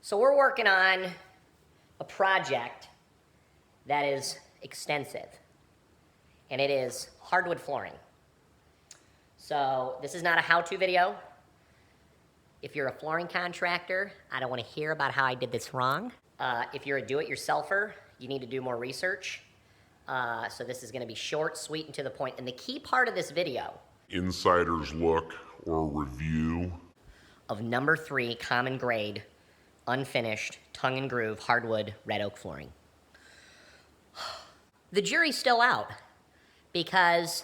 So we're working on a project that is extensive, and it is hardwood flooring. So this is not a how-to video. If you're a flooring contractor, I don't want to hear about how I did this wrong. If you're a do-it-yourselfer, you need to do more research. So this is going to be short, sweet, and to the point. And the key part of this video, insider's look or review of number 3 common grade, unfinished, tongue and groove, hardwood, red oak flooring. The jury's still out because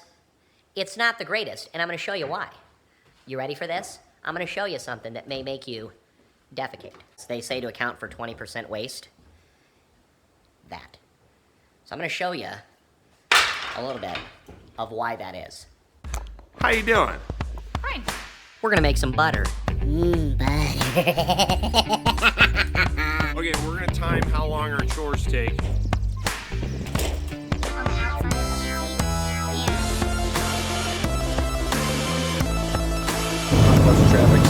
it's not the greatest, and I'm going to show you why. You ready for this? I'm going to show you something that may make you defecate. They say to account for 20% waste. That. So I'm going to show you a little bit of why that is. How you doing? Fine. We're going to make some butter. Okay, we're gonna time how long our chores take. First try.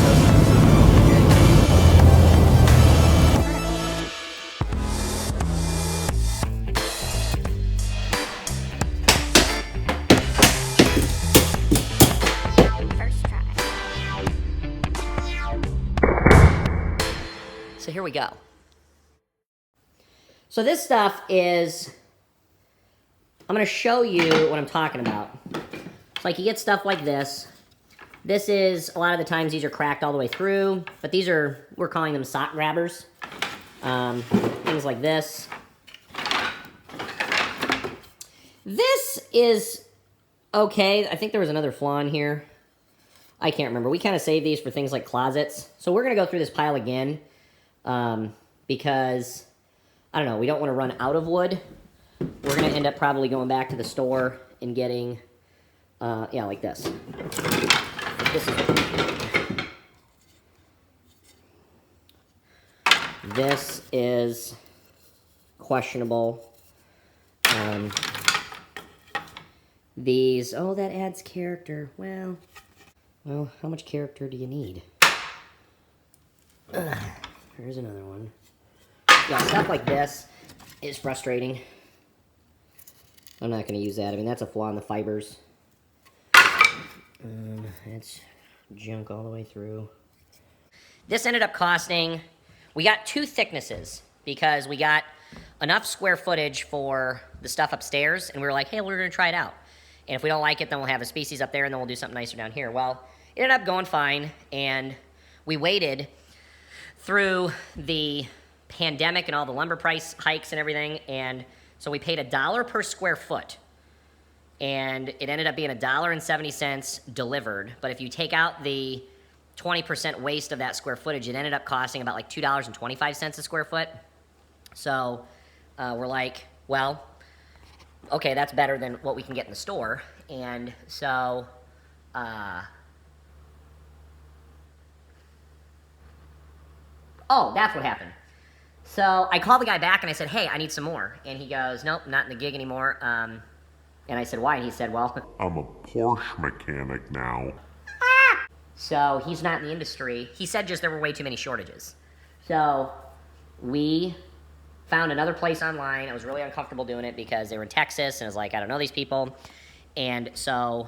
So here we go. So this stuff is, I'm going to show you what I'm talking about. It's like you get stuff like this. This is, a lot of the times these are cracked all the way through, but these are, we're calling them sock grabbers. Things like this. This is okay. I think there was another flaw in here. I can't remember. We kind of save these for things like closets. So we're going to go through this pile again because, I don't know, we don't want to run out of wood. We're going to end up probably going back to the store and getting, yeah, like this. This is questionable. These, oh, that adds character. Well, how much character do you need? Here's another one. Yeah, stuff like this is frustrating. I'm not going to use that. I mean, that's a flaw in the fibers. It's junk all the way through. This ended up costing, we got 2 thicknesses because we got enough square footage for the stuff upstairs, and we were like, hey, we're going to try it out. And if we don't like it, then we'll have a species up there, and then we'll do something nicer down here. Well, it ended up going fine, and we waited through the pandemic and all the lumber price hikes and everything, and so we paid $1 per square foot, and it ended up being $1.70 delivered. But if you take out the 20% waste of that square footage, it ended up costing about like $2.25 a square foot. So we're like, well, okay, that's better than what we can get in the store. And so oh, that's what happened. So I called the guy back and I said, hey, I need some more. And he goes, nope, not in the gig anymore. And I said, why? And he said, well, I'm a Porsche mechanic now. So he's not in the industry. He said just there were way too many shortages. So we found another place online. I was really uncomfortable doing it because they were in Texas, and I was like, I don't know these people. And so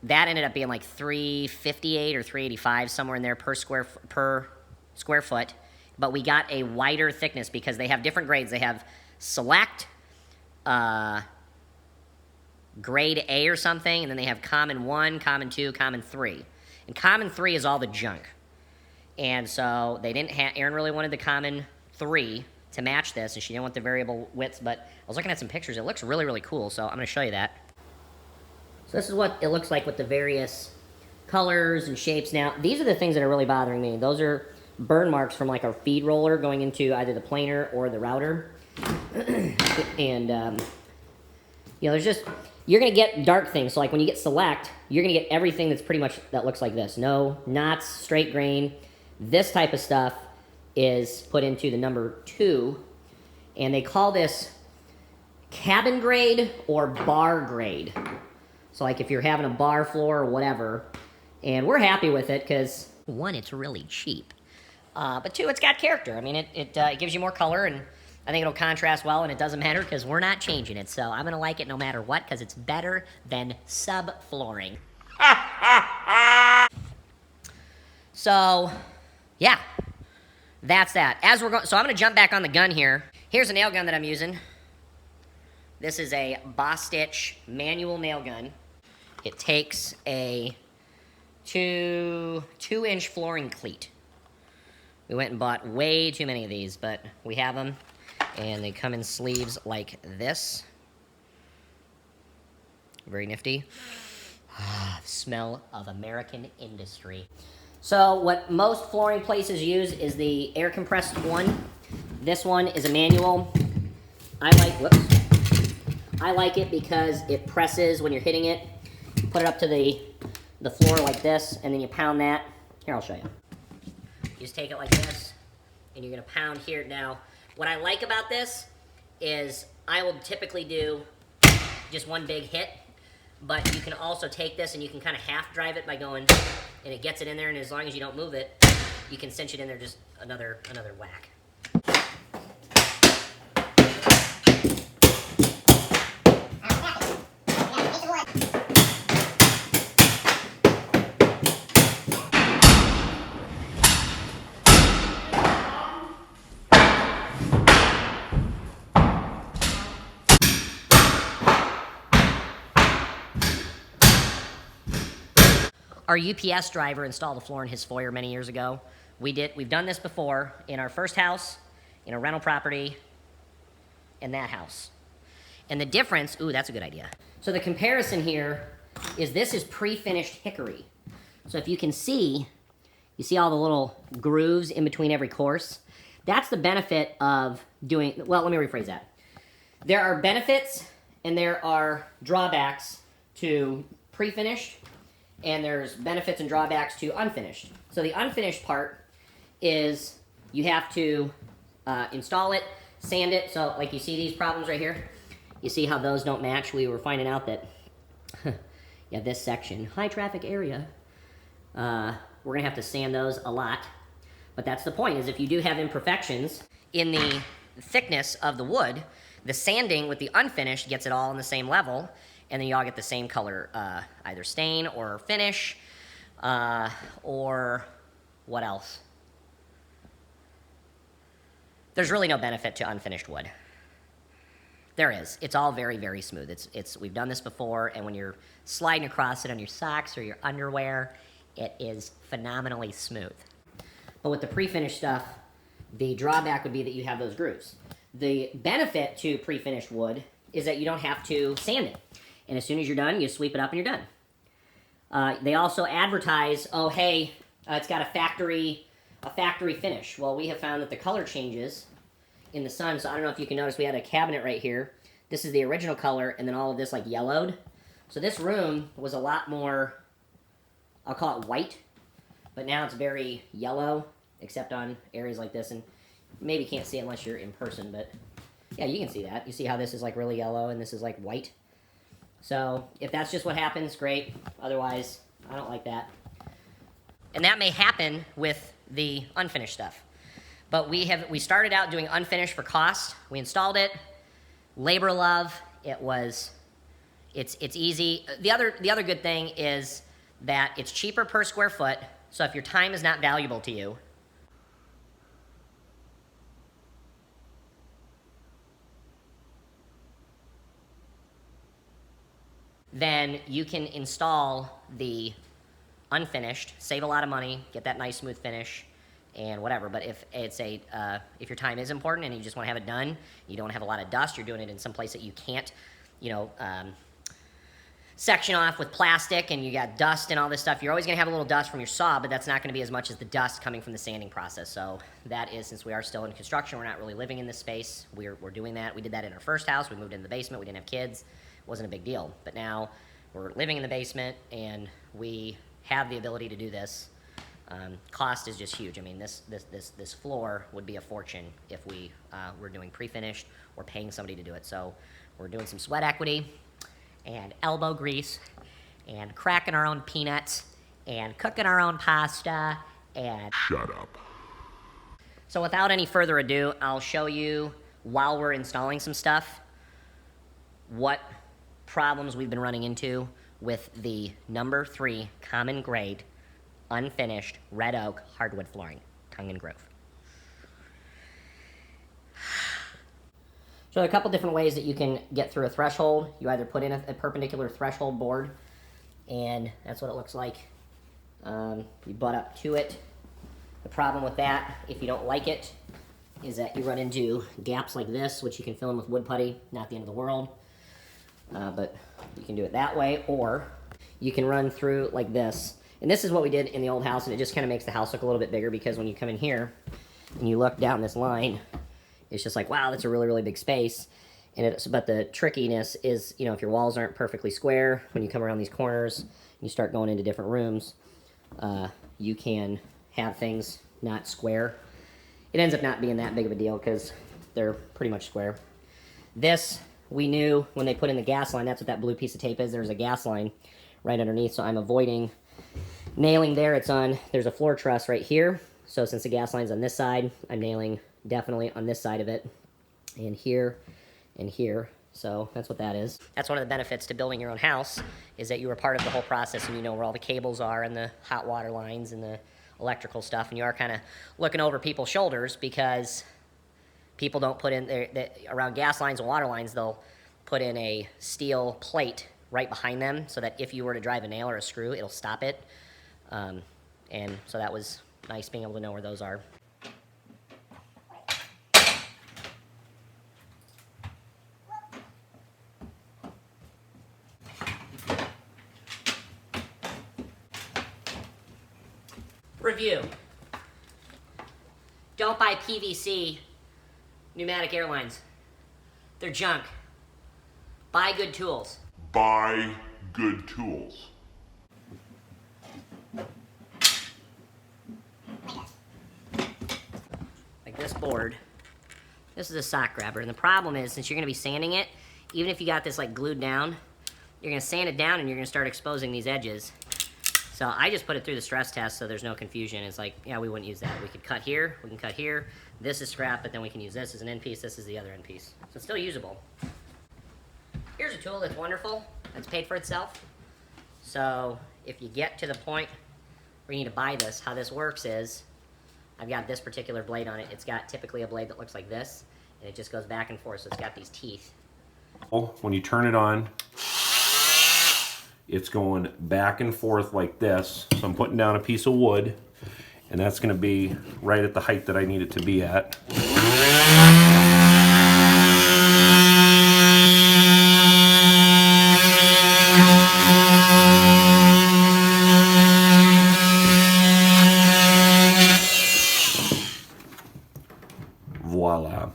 that ended up being like $3.58 or $3.85, somewhere in there per square foot. But we got a wider thickness because they have different grades. They have select, grade A or something, and then they have common 1, common 2, common 3. And common 3 is all the junk. And so they didn't have, Erin really wanted the common 3 to match this, and she didn't want the variable widths, but I was looking at some pictures. It looks really, really cool, so I'm going to show you that. So this is what it looks like with the various colors and shapes. Now, these are the things that are really bothering me. Those are burn marks from like our feed roller going into either the planer or the router. And, you know, there's just, you're going to get dark things. So like when you get select, you're going to get everything that's pretty much, that looks like this. No knots, straight grain. This type of stuff is put into the number 2. And they call this cabin grade or bar grade. So like if you're having a bar floor or whatever. And we're happy with it because, one, it's really cheap. But two, it's got character. I mean, it gives you more color, and I think it'll contrast well, and it doesn't matter because we're not changing it. So I'm going to like it no matter what because it's better than subflooring. So, yeah, that's that. As we're going, so I'm going to jump back on the gun here. Here's a nail gun that I'm using. This is a Bostitch manual nail gun. It takes a two-inch flooring cleat. We went and bought way too many of these, but we have them, and they come in sleeves like this. Very nifty. The smell of American industry. So what most flooring places use is the air compressed one. This one is a manual. I like it because it presses when you're hitting it. You put it up to the floor like this, and then you pound that. Here, I'll show you. You just take it like this, and you're gonna pound here. Now, what I like about this is I will typically do just one big hit, but you can also take this and you can kind of half drive it by going, and it gets it in there, and as long as you don't move it, you can cinch it in there just another whack. Our UPS driver installed a floor in his foyer many years ago. We've done this before in our first house, in a rental property, in that house. And the difference, ooh, that's a good idea. So the comparison here is this is pre-finished hickory. So if you can see, you see all the little grooves in between every course? That's the benefit of doing, well, let me rephrase that. There are benefits and there are drawbacks to pre-finished, and there's benefits and drawbacks to unfinished. So the unfinished part is you have to install it, sand it. So like you see these problems right here? You see how those don't match? We were finding out that, yeah, this section, high traffic area, we're gonna have to sand those a lot. But that's the point, is if you do have imperfections in the thickness of the wood, the sanding with the unfinished gets it all on the same level, and then you all get the same color, either stain or finish, or what else? There's really no benefit to unfinished wood. There is. It's all very, very smooth. We've done this before, and when you're sliding across it on your socks or your underwear, it is phenomenally smooth. But with the pre-finished stuff, the drawback would be that you have those grooves. The benefit to pre-finished wood is that you don't have to sand it. And as soon as you're done, you sweep it up and you're done. They also advertise, oh, hey, it's got a factory finish. Well, we have found that the color changes in the sun. So I don't know if you can notice, we had a cabinet right here. This is the original color, and then all of this like yellowed. So this room was a lot more, I'll call it white, but now it's very yellow, except on areas like this. And maybe can't see it unless you're in person, but yeah, you can see that. You see how this is like really yellow and this is like white? So if that's just what happens, great. Otherwise, I don't like that. And that may happen with the unfinished stuff. But we started out doing unfinished for cost. We installed it, labor love. It's easy. The other good thing is that it's cheaper per square foot. So if your time is not valuable to you, then you can install the unfinished, save a lot of money, get that nice smooth finish, and whatever. But if if your time is important and you just want to have it done, you don't have a lot of dust, you're doing it in some place that you can't, section off with plastic, and you got dust and all this stuff, you're always going to have a little dust from your saw, but that's not going to be as much as the dust coming from the sanding process. So that is, since we are still in construction, we're not really living in this space, we're doing that. We did that in our first house. We moved into the basement. We didn't have kids. It wasn't a big deal. But now we're living in the basement, and we have the ability to do this. Cost is just huge. I mean, this floor would be a fortune if we were doing pre-finished or paying somebody to do it. So we're doing some sweat equity and elbow grease and cracking our own peanuts and cooking our own pasta and... Shut up. So without any further ado, I'll show you, while we're installing some stuff, what problems we've been running into with the number 3 common grade, unfinished red oak hardwood flooring, tongue and groove. So there are a couple different ways that you can get through a threshold. You either put in a perpendicular threshold board, and that's what it looks like. You butt up to it. The problem with that, if you don't like it, is that you run into gaps like this, which you can fill in with wood putty. Not the end of the world, but you can do it that way, or you can run through like this. And this is what we did in the old house, and it just kind of makes the house look a little bit bigger, because when you come in here and you look down this line, it's just like, wow, that's a really, really big space. But the trickiness is, you know, if your walls aren't perfectly square, when you come around these corners, you start going into different rooms, you can have things not square. It ends up not being that big of a deal because they're pretty much square. This, we knew when they put in the gas line, that's what that blue piece of tape is. There's a gas line right underneath, so I'm avoiding nailing there. There's a floor truss right here. So since the gas line's on this side, I'm nailing definitely on this side of it, and here, and here. So that's what that is. That's one of the benefits to building your own house, is that you are part of the whole process and you know where all the cables are and the hot water lines and the electrical stuff, and you are kind of looking over people's shoulders, because people don't put in around gas lines and water lines, they'll put in a steel plate right behind them so that if you were to drive a nail or a screw, it'll stop it. And so that was nice being able to know where those are. Review. Don't buy PVC pneumatic airlines. They're junk. Buy good tools. Buy good tools. Like this board. This is a sock grabber, and the problem is, since you're gonna be sanding it, even if you got this like glued down, you're gonna sand it down and you're gonna start exposing these edges. So I just put it through the stress test so there's no confusion. It's like, yeah, we wouldn't use that. We could cut here, we can cut here. This is scrap, but then we can use this as an end piece, this is the other end piece. So it's still usable. Here's a tool that's wonderful, that's paid for itself. So if you get to the point where you need to buy this, how this works is, I've got this particular blade on it. It's got typically a blade that looks like this, and it just goes back and forth, so it's got these teeth. When you turn it on, it's going back and forth like this. So I'm putting down a piece of wood, and that's going to be right at the height that I need it to be at. Voila.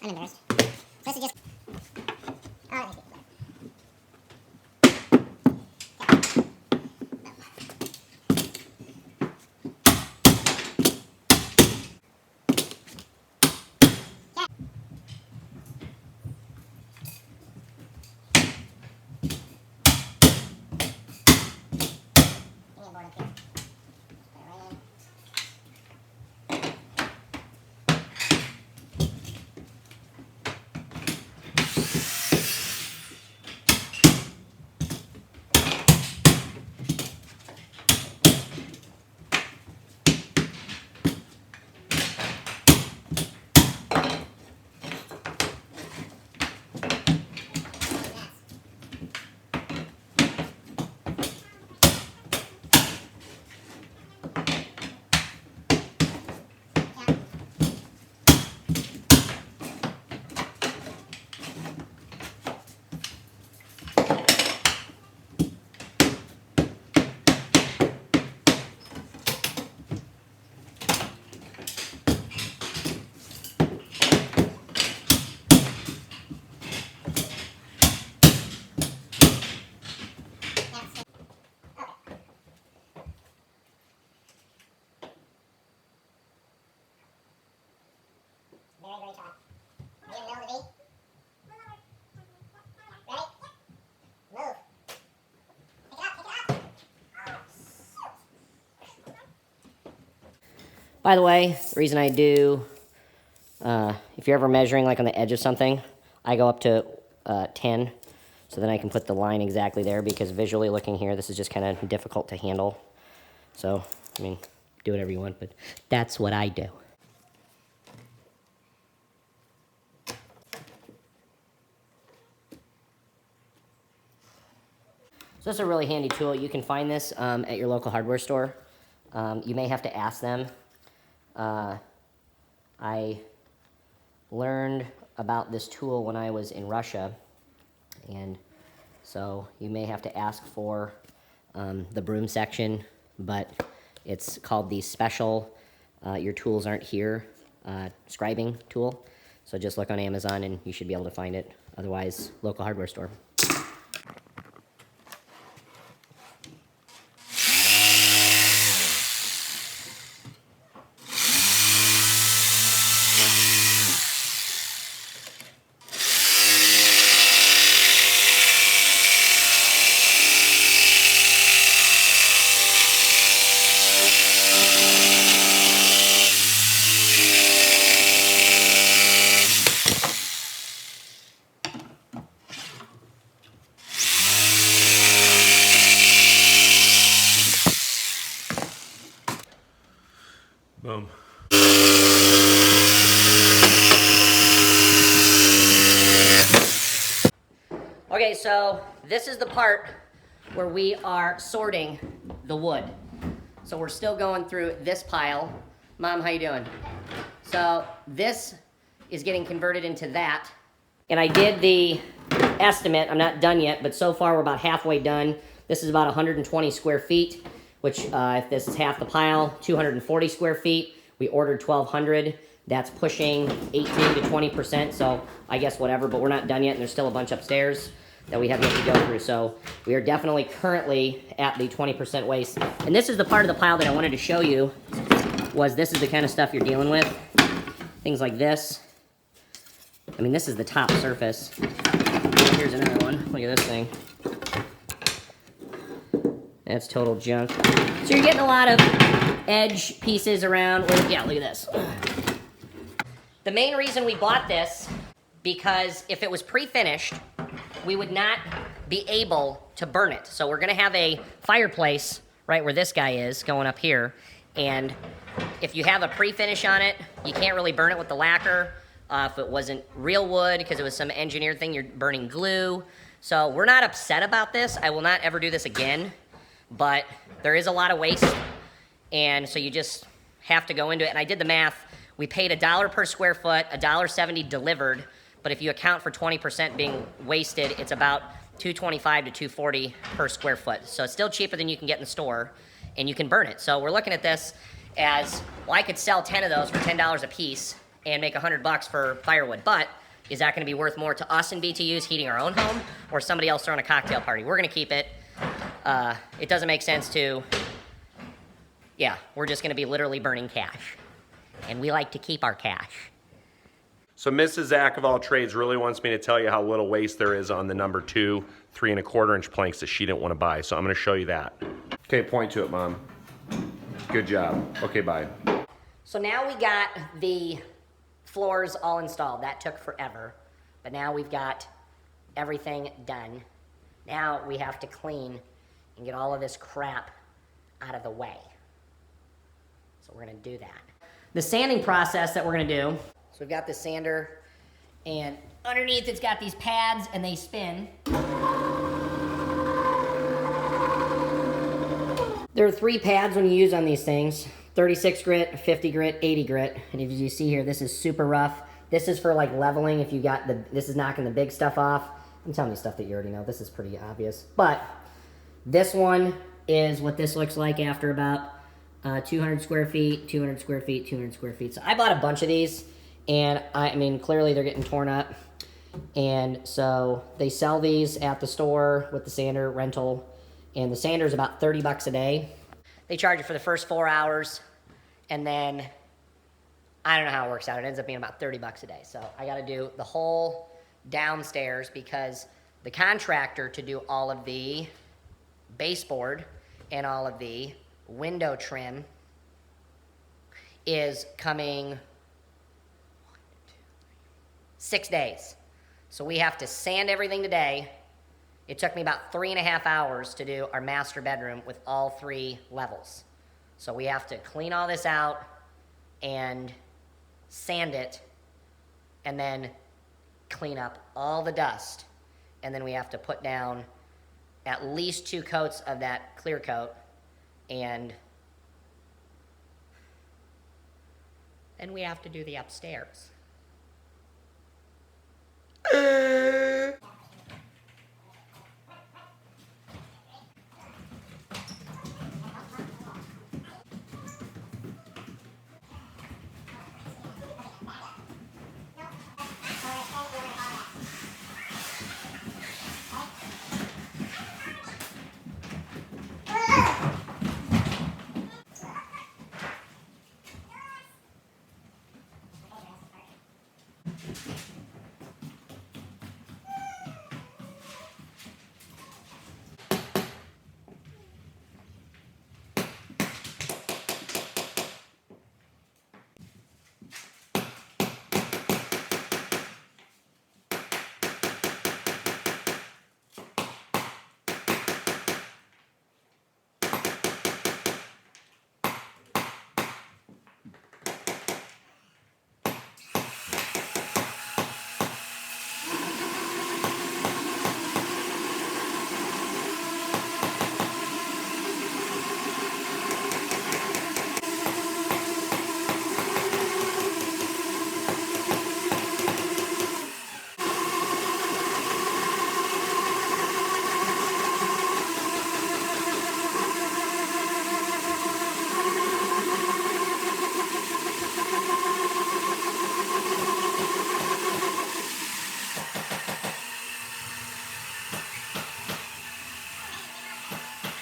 I'm embarrassed. This is just... Oh, let me see. By the way, the reason I do, if you're ever measuring like on the edge of something, I go up to 10, so then I can put the line exactly there, because visually looking here, this is just kind of difficult to handle. So, I mean, do whatever you want, but that's what I do. So this is a really handy tool. You can find this at your local hardware store. You may have to ask them. I learned about this tool when I was in Russia, and so you may have to ask for the broom section, but it's called the special your tools aren't here scribing tool. So just look on Amazon and you should be able to find it. Otherwise, local hardware store. Boom. Okay, so this is the part where we are sorting the wood. So we're still going through this pile. Mom, how you doing? So this is getting converted into that. And I did the estimate. I'm not done yet, but so far we're about halfway done. This is about 120 square feet, which if this is half the pile, 240 square feet. We ordered 1,200. That's pushing 18 to 20%, so I guess whatever, but we're not done yet, and there's still a bunch upstairs that we have yet to go through. So we are definitely currently at the 20% waste. And this is the part of the pile that I wanted to show you, was this is the kind of stuff you're dealing with. Things like this. I mean, this is the top surface. Here's another one. Look at this thing. That's total junk. So you're getting a lot of edge pieces around. Yeah, look at this. The main reason we bought this, because if it was pre-finished, we would not be able to burn it. So we're gonna have a fireplace right where this guy is, going up here. And if you have a pre-finish on it, you can't really burn it with the lacquer. If it wasn't real wood, because it was some engineered thing, you're burning glue. So we're not upset about this. I will not ever do this again, but there is a lot of waste. And so you just have to go into it. And I did the math. We paid $1 per square foot, $1.70 delivered. But if you account for 20% being wasted, it's about $2.25 to $2.40 per square foot. So it's still cheaper than you can get in the store, and you can burn it. So we're looking at this as, well, I could sell 10 of those for $10 a piece and make $100 for firewood. But is that going to be worth more to us in BTUs heating our own home, or somebody else throwing a cocktail party? We're going to keep it. It doesn't make sense to, yeah, we're just going to be literally burning cash. And we like to keep our cash. So Mrs. Zach of all trades really wants me to tell you how little waste there is on the number 2 3¼ inch planks that she didn't want to buy. So I'm going to show you that. Okay, point to it, Mom. Good job. Okay, bye. So now we got the floors all installed. That took forever. But now we've got everything done. Now we have to clean and get all of this crap out of the way. So we're going to do that. The sanding process that we're going to do, so we've got the sander, and underneath it's got these pads, and they spin. There are 3 pads when you use on these things: 36 grit, 50 grit, 80 grit. And if you see here, this is super rough. This is for like leveling. If you got this is knocking the big stuff off. I'm telling you stuff that you already know. This is pretty obvious. But this one is what this looks like after about 200 square feet, 200 square feet, 200 square feet. So I bought a bunch of these, and I mean, clearly they're getting torn up. And so they sell these at the store with the sander rental, and the sander is about $30 a day. They charge you for the first 4 hours, and then I don't know how it works out. It ends up being about $30 a day. So I got to do the whole downstairs, because the contractor to do all of the baseboard and all of the window trim is coming 6 days. So we have to sand everything today. It took me about 3.5 hours to do our master bedroom with all 3 levels. So we have to clean all this out and sand it, and then clean up all the dust. And then we have to put down at least 2 coats of that clear coat, and we have to do the upstairs.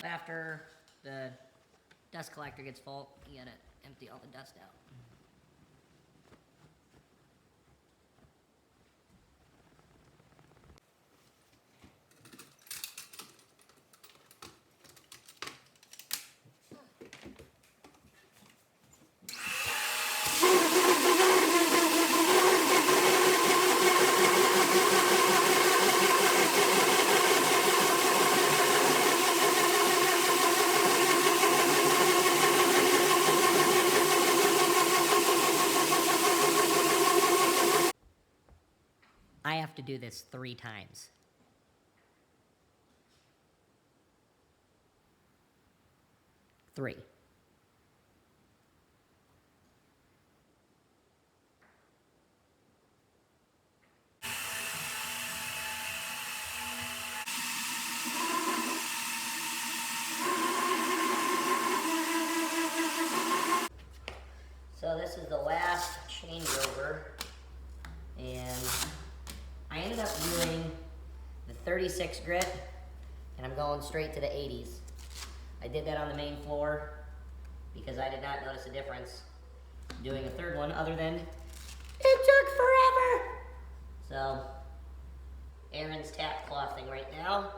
After the dust collector gets full, you gotta empty all the dust out. I have to do this 3 times. Three. So this is the last changeover, and I ended up doing the 36 grit, and I'm going straight to the 80s. I did that on the main floor because I did not notice a difference doing a third one, other than it took forever. So Aaron's tap clothing right now,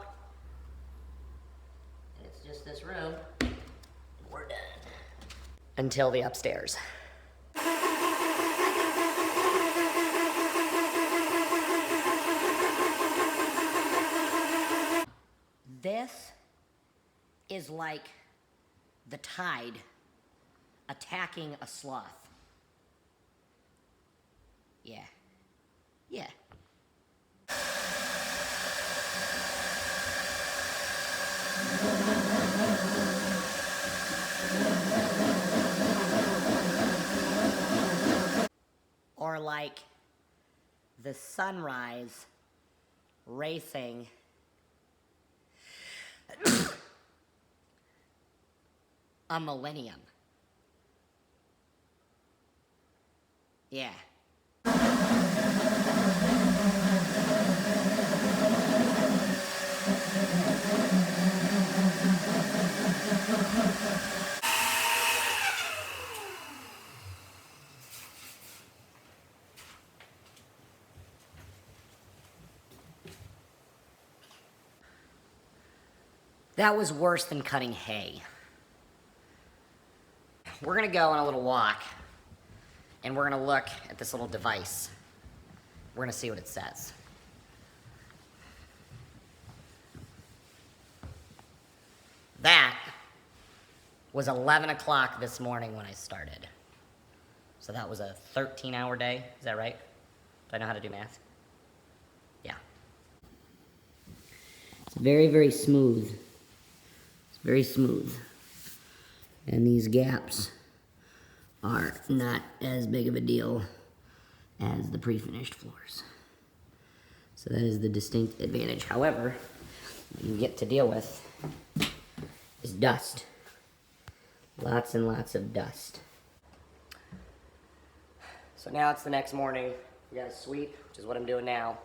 and it's just this room, and we're done. Until the upstairs. This is like the tide attacking a sloth. Yeah. Yeah. Or like the sunrise racing a millennium. Yeah. That was worse than cutting hay. We're gonna go on a little walk and we're gonna look at this little device. We're gonna see what it says. That was 11 o'clock this morning when I started. So that was a 13-hour day, is that right? Do I know how to do math? Yeah. It's very, very smooth. It's very smooth. And these gaps are not as big of a deal as the pre-finished floors. So that is the distinct advantage. However, what you get to deal with is dust. Lots and lots of dust. So now it's the next morning. We got to sweep, which is what I'm doing now,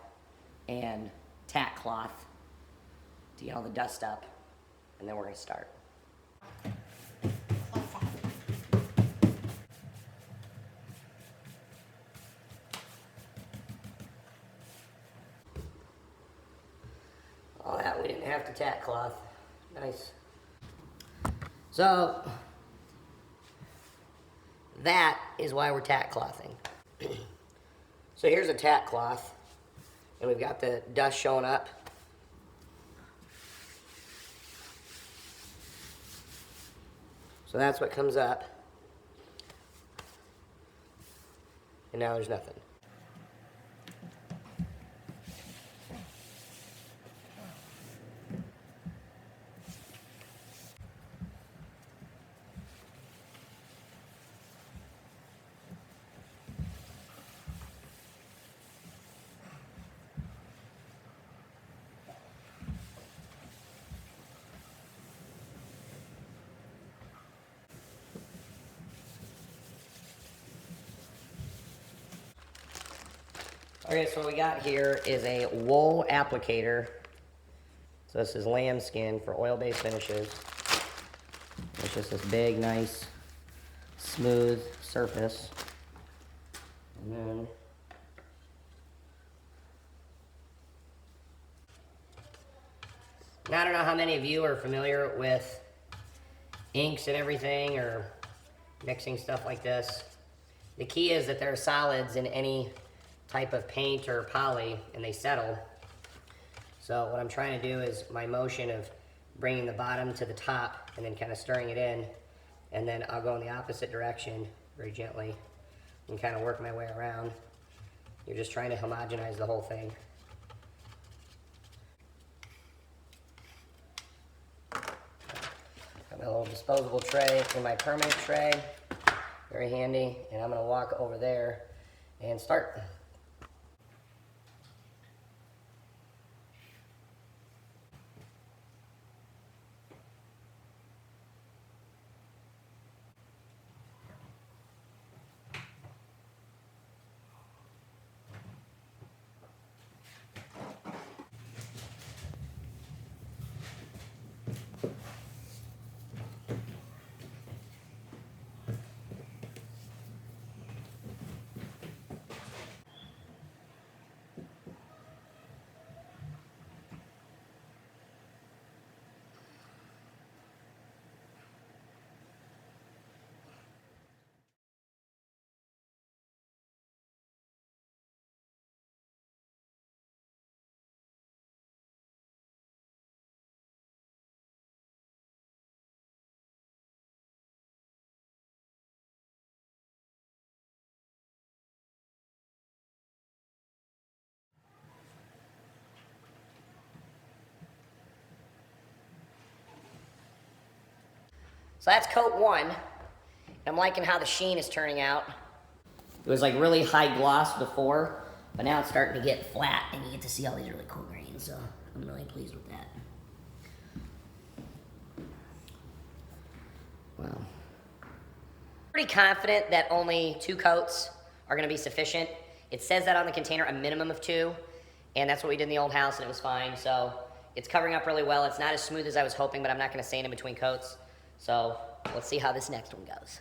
and tack cloth to get all the dust up, and then we're going to start. Oh, that we didn't have to tack cloth. Nice. So, that is why we're tack clothing. So here's a tack cloth, and we've got the dust showing up. So that's what comes up. And now there's nothing. Okay, so what we got here is a wool applicator. So this is lambskin for oil-based finishes. It's just this big, nice, smooth surface. And then now, I don't know how many of you are familiar with inks and everything, or mixing stuff like this. The key is that there are solids in any type of paint or poly, and they settle. So what I'm trying to do is my motion of bringing the bottom to the top and then kind of stirring it in, and then I'll go in the opposite direction very gently and kind of work my way around. You're just trying to homogenize the whole thing. Got my little disposable tray in my permanent tray, very handy, and I'm going to walk over there and start. So that's coat one. I'm liking how the sheen is turning out. It was like really high gloss before, but now it's starting to get flat and you get to see all these really cool grains, so I'm really pleased with that. Wow. Pretty confident that only 2 coats are gonna be sufficient. It says that on the container, a minimum of 2, and that's what we did in the old house and it was fine, so it's covering up really well. It's not as smooth as I was hoping, but I'm not gonna sand in between coats. So let's see how this next one goes.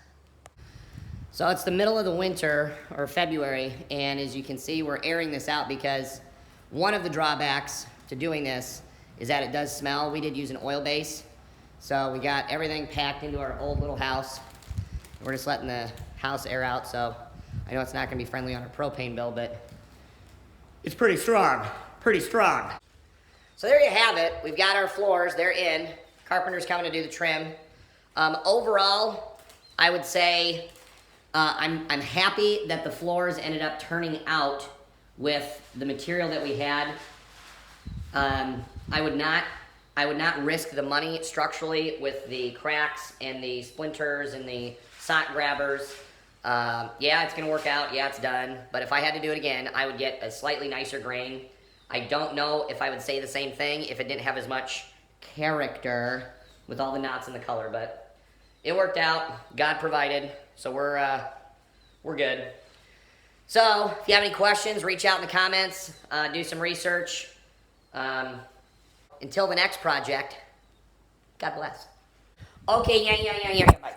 So it's the middle of the winter, or February, and as you can see, we're airing this out because one of the drawbacks to doing this is that it does smell. We did use an oil base, so we got everything packed into our old little house. We're just letting the house air out, so I know it's not gonna be friendly on our propane bill, but it's pretty strong, pretty strong. So there you have it. We've got our floors, they're in. Carpenter's coming to do the trim. Overall, I would say I'm happy that the floors ended up turning out with the material that we had. I would not risk the money structurally with the cracks and the splinters and the sock grabbers. Yeah, it's gonna work out. Yeah, it's done. But if I had to do it again, I would get a slightly nicer grain. I don't know if I would say the same thing if it didn't have as much character with all the knots and the color, but it worked out. God provided, so we're good. So if you have any questions, reach out in the comments, do some research. Until the next project, God bless. Okay, yeah, bye.